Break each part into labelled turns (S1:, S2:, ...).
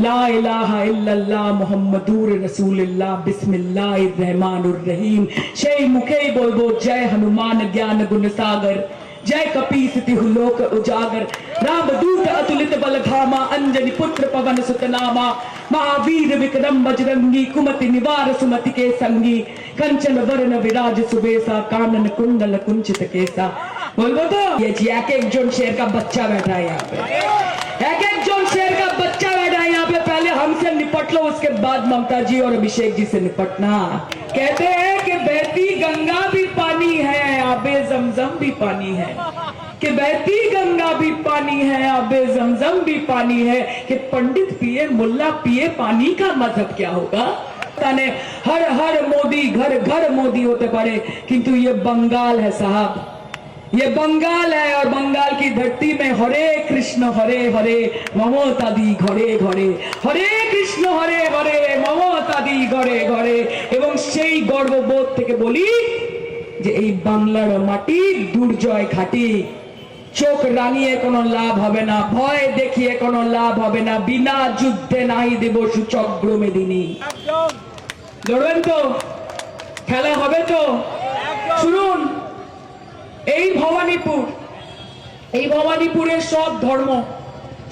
S1: লা ইলাহা ইল্লাল্লাহ মুহাম্মাদুর রাসূলুল্লাহ বিসমিল্লাহির রহমানির রহিম। সেই মুখেই বলবো জয় হনুমান জ্ঞান গুণ সাগর, जय कपीसति लोक उजागर, राम दूत अतुलित बल धामा, अंजनी पुत्र पवन सुत नामा, महावीर विक्रम बजरंगी, कुमति निवार सुमति के संगी, कंचन वरण विराज सुबेसा, कानन कुंडल कुंचित केसा। बोलो तो ये जी एक जन शेर का बच्चा बैठा है यहाँ पे, एक जन शेर का बच्चा बैठा है यहाँ पे। पहले हमसे निपट लो, उसके बाद ममता जी और अभिषेक जी से निपटना। कहते हैं कि बहती गंगा भी पानी है, आबे जमजम भी पानी है, कि बहती गंगा भी पानी है, आबे जमजम भी पानी है, कि पंडित पिए मुल्ला पिए पानी का मजहब क्या होगा। ताने हर हर मोदी, घर घर मोदी होते पड़े, किंतु ये बंगाल है साहब, ये बंगाल है। और बंगाल की धरती में हरे कृष्ण हरे हरे ममता दी घरे घरे, हरे कृष्ण हरे हरे ममता दी घरे घरे। এবং সেই গর্ববোধ থেকে বলি যে এই বাংলার মাটি দুর্জয় ঘাটি, চোখ রাঙিয়ে কোনো লাভ হবে না, ভয় দেখিয়ে কোনো লাভ হবে না, বিনা যুদ্ধে নাই দেব সূচক্র মেদিনী। লড়বেন তো? খেলা হবে তো? শুনুন, এই ভবানীপুর, এই ভবানীপুরের सब धर्म,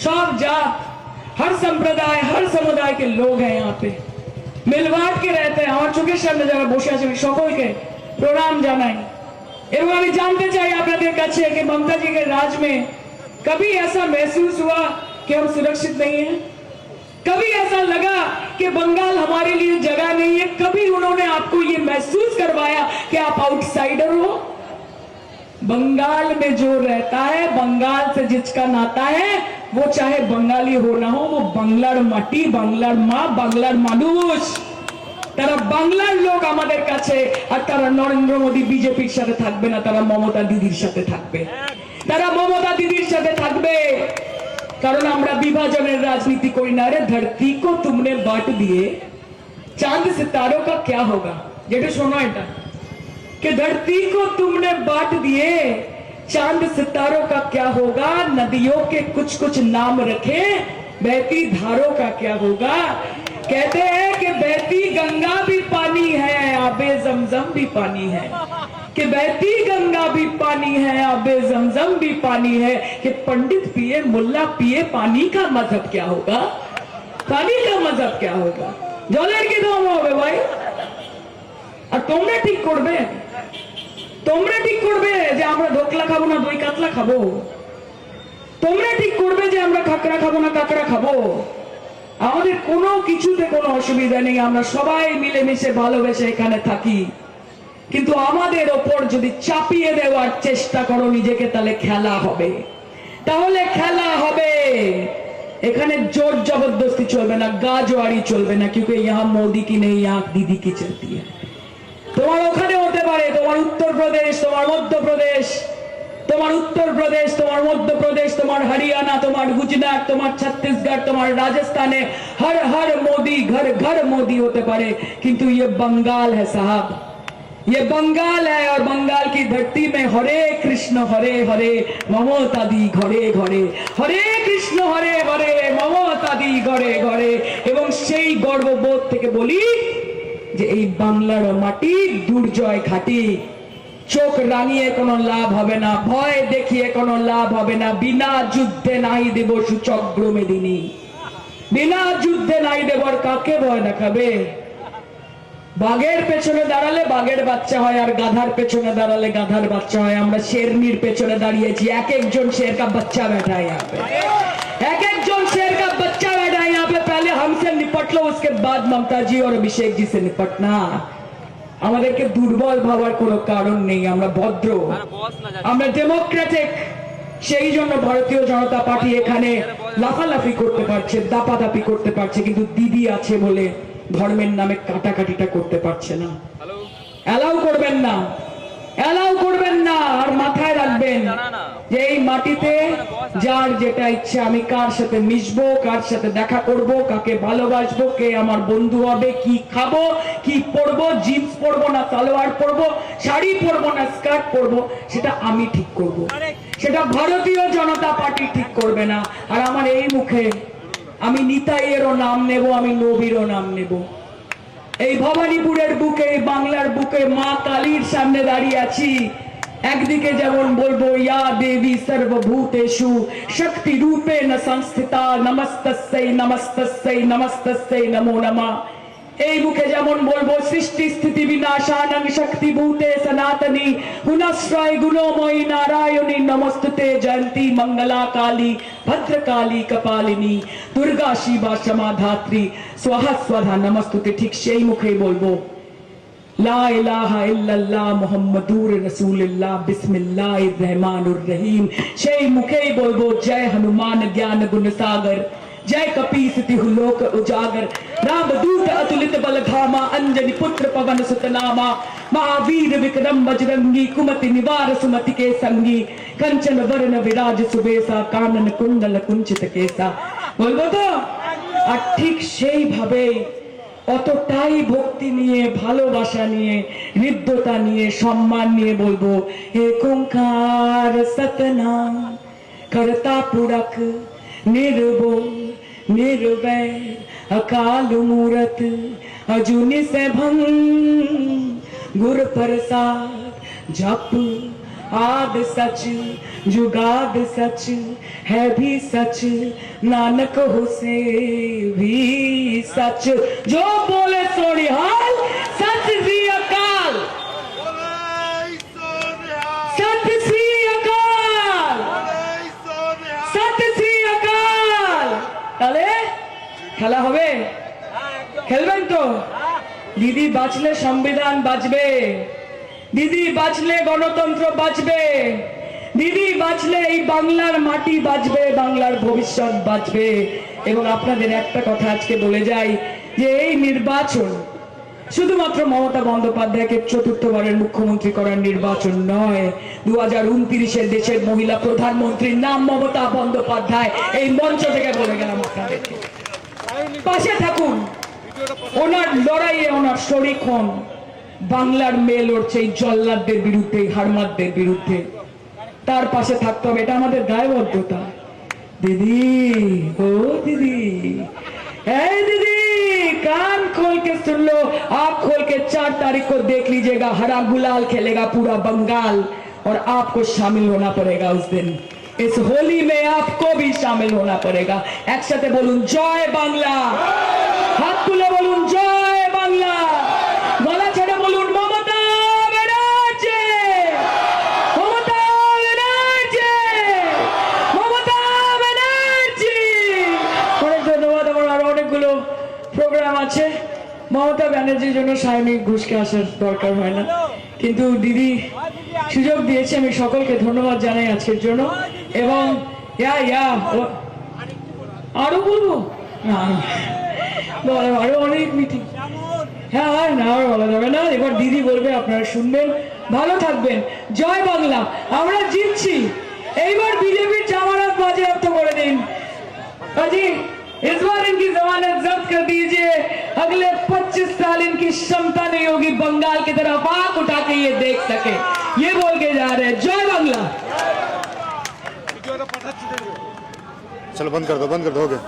S1: सब जात, हर संप्रदाय, हर समुदाय के लोग हैं यहाँ पे, मिलवाट के रहते हैं। আমার চোখের সামনে যারা বসে আছে সকলকে প্রণাম জানাই। এবং আমি জানতে চাই আপনাদের কাছে कि ममता जी के राज में कभी ऐसा महसूस हुआ कि हम सुरक्षित नहीं हैं? कभी ऐसा लगा कि बंगाल हमारे लिए जगह नहीं है? कभी उन्होंने आपको ये महसूस करवाया कि आप आउटसाइडर हो? बंगाल में जो रहता है, बंगाल से जिसका नाता है, वो चाहे बंगाली हो ना हो, वो बांग्लार माटी, बांग्लार माँ, बांग्लार मानुष, তারা বাংলার লোক আমাদের কাছে। আর তারা নরেন্দ্র মোদী বিজেপির সাথে থাকবে না, তারা মমতা দিদির সাথে থাকবে, তারা মমতা দিদির সাথে থাকবে। কারণ আমরা বিভাজনের রাজনীতি করি না। আরে ধরती को तुमने बांट दिए, चांद सितारों का क्या होगा। যেটা শোনো এটা, कि धरती को तुमने बांट दिए, चांद सितारों का क्या होगा। नदियों के कुछ कुछ नाम रखे, बहती धारों का क्या होगा। कहते हैं कि बहती गंगा भी पानी है, आबे जमजम भी पानी है, कि बहती गंगा भी पानी है, आबे जमजम भी पानी है, कि पंडित पिए मुल्ला पिए पानी का मजहब क्या होगा। पानी का मजहब क्या होगा। जलेर की दाम হবে ভাই। আর তোমরা ঠিক করবে, তোমরা ঠিক করবে যে আমরা ধোকলা খাবো না দই কাতলা খাবো, তোমরা ঠিক করবে যে আমরা কাঁকড়া খাবো না কাঁকড়া খাবো। আমাদের কোনো কিছুতে কোনো অসুবিধা নেই, আমরা সবাই মিলেমিশে ভালোবেসে এখানে থাকি। কিন্তু আমাদের ওপর যদি চাপিয়ে দেওয়ার চেষ্টা করো নিজেকে, তাহলে খেলা হবে, তাহলে খেলা হবে। এখানে জোর জবরদস্তি চলবে না, গাজওয়ারি চলবে না, क्योंकि यहाँ मोदी की नहीं, यहाँ दीदी की चलती है। তোমার ওখানে হতে পারে, তোমার উত্তরপ্রদেশ, তোমার মধ্যপ্রদেশ, তোমার উত্তরপ্রদেশ, তোমার মধ্যপ্রদেশ, তোমার হরিয়ানা, তোমার গুজরাট, তোমার ছত্तीसगढ़, তোমার রাজস্থানে हर हर मोदी, घर घर मोदी होते पारे, किंतु ये बंगाल है साहब, ये बंगाल है। और बंगाल की धरती में हरे कृष्ण हरे हरे ममता दी घरे घरे, हरे कृष्ण हरे हरे ममता दी घरे घरे। এবং সেই গর্ববোধ থেকে বলি যে এই বাংলার মাটি দুর্জয় ঘাটি, চোখ রাঙিয়ে কোনো লাভ হবে না, ভয় দেখিয়ে কোনো লাভ হবে না, বিনা যুদ্ধে নাই দেব সূচক্র মেদিনী। বিনা যুদ্ধে নাই দেবর কাকে ভয় দেখাবে। বাঘের পেছনে দাঁড়ালে বাঘের বাচ্চা হয়, আর গাধার পেছনে দাঁড়ালে গাধার বাচ্চা হয়। আমরা শেরনির পেছনে দাঁড়িয়েছি, এক একজন शेर का बच्चा बैठा है यहाँ पे, एक एक जन शेर का बच्चा बैठा है यहाँ पे। पहले हमसे निपट लो, उसके बाद ममता जी और अभिषेक जी से निपटना। আমাদেরকে দুর্বল ভাবার কোনো কারণ নেই, আমরা ভদ্র, আমরা ডেমোক্রেটিক। সেই জন্য ভারতীয় জনতা পার্টি এখানে লাফালাফি করতে পারছে, দাপাদাপি করতে পারছে, কিন্তু দিদি আছে বলে ধর্মের নামে কাটাকাটিটা করতে পারছে না। অ্যালাউ করবেন না, অ্যালাউ করবেন না। আর মাথায় রাখবেন যে এই মাটিতে যার যেটা ইচ্ছা, আমি কার সাথে মিশবো, কার সাথে দেখা করব, কাকে ভালোবাসবো, কে আমার বন্ধু হবে, কি খাবো, কি পরবো, জিন্স পরবো না সালোয়ার পরবো, শাড়ি পরবো না স্কার্ট পরবো, সেটা আমি ঠিক করব, সেটা ভারতীয় জনতা পার্টি ঠিক করবে না। আর আমার এই মুখে আমি নিতাইয়েরও নাম নেব, আমি নবীরও নাম নেব। এই ভবানীপুরের বুকে, এই বাংলার বুকে মা কালীর সামনে দাঁড়িয়ে আছি। একদিকে যেমন বলবো ইয়া দেবী সর্বভূতেষু শক্তি রূপে ন সংস্থিতা নমস্তস্যৈ নমস্তস্যৈ নমস্তস্যৈ নমো নমঃ। এই মুখে যেমন বলবো সৃষ্টি স্থিতি বিনাশানং শক্তি ভূতে সনাতনী গুণশ্রয় গুণময়ী নারায়ণী নমস্তুতে জয়ন্তী মঙ্গলা কালী ভদ্রকালী কপালিনী দুর্গা শিবা ক্ষমা ধাত্রী স্বাহা স্বাধা নমস্তুতে। ঠিক সেই মুখেই বলবো লা ইলাহা ইল্লাল্লাহ মুহাম্মাদুর রাসূলুল্লাহ বিসমিল্লাহির রহমানির রহিম। সেই মুখেই বলবো জয় হনুমান জ্ঞান গুণ সাগর, जय कपीस तिहु लोक उजागर, राम दूत अतुलित बल धामा, अंजनी पुत्र पवन सुत नामा, महावीर विक्रम बजरंगी, कुमति निवार सुमति के संगी, कंचन वरण विराज सुबेसा, कानन कुंडल कुंचित केसा। বলবো তো? আর ঠিক সেইভাবে অতটাই ভক্তি নিয়ে, ভালোবাসা নিয়ে, হৃদ্যতা নিয়ে, সম্মান নিয়ে বলবো এক ওঙ্কার সতনাম करता पुरख निर्भय निर्वैर अकाल मूरत अजूनि से भंग गुर प्रसाद जप आद सच जुगाद सच है भी सच नानक हो से भी सच। जो बोले सोनिहाल सत श्री अकाल, सत श्री अकाल, सत श्री अकाल। তাহলে খেলা হবে? খেলবেন তো? দিদি বাঁচলে সংবিধান বাঁচবে, দিদি বাঁচলে গণতন্ত্র বাঁচবে, দিদি বাঁচলে এই বাংলার মাটি বাঁচবে, বাংলার ভবিষ্যৎ বাঁচবে। এবং আপনাদের একটা কথা আজকে বলে যাই যে এই নির্বাচন শুধুমাত্র মমতা বন্দ্যোপাধ্যায়কে চতুর্থবারের মুখ্যমন্ত্রী করার নির্বাচন নয়। 2029-এ দেশের মহিলা প্রধানমন্ত্রীর নাম মমতা বন্দ্যোপাধ্যায়। এই মঞ্চ থেকে বলে গেলাম আপনাদেরকে, পাশে থাকুন, ওনার লড়াইয়ে ওনার শরিক হন। বাংলার মেয়ে লড়ছে এই জল্লাদদের বিরুদ্ধে, হারমাদদের বিরুদ্ধে, তার পাশে থাকতে হবে, এটা আমাদের দায়বদ্ধতা। दीदी ओ दीदी, ए दीदी कान खोल के सुन लो, आँख खोल के 4 तारीख को देख लीजिएगा, हरा गुलाल खेलेगा पूरा बंगाल और आपको शामिल होना पड़ेगा उस दिन। इस होली में आपको भी शामिल होना पड़ेगा। एक साथ बोलूं जय बांग्ला, हाथ तुले बोलूं जय बांग्ला, गला छेड़े बोलूं ममता बनर्जी, ममता बनर्जी, ममता बनर्जी। অনেক ধন্যবাদ। আমার আরো অনেকগুলো প্রোগ্রাম আছে। মমতা ব্যানার্জির জন্য সায়নিক ঘোষকে আসার দরকার হয় না, কিন্তু দিদি সুযোগ দিয়েছে, আমি সকলকে ধন্যবাদ জানাই আজকের জন্য। এবং আরো বলবো না, আরো অনেক মিটিং, হ্যাঁ আর না আর বলা যাবে না, এবার দিদি বলবে, আপনারা শুনবেন। ভালো থাকবেন। জয় বাংলা, আমরা জিতছি। এইবার বিজেপির জামানত বাজেয়াপ্ত করে দিন। अजी इस बार इनकी जमानत जब्त कर दीजिए, अगले 25 साल इनकी क्षमता नहीं होगी बंगाल की तरफ आंख उठा के ये देख सके। ये बोल के जा रहे हैं जय बांग्ला।
S2: चलो बंद कर दो, हो गया।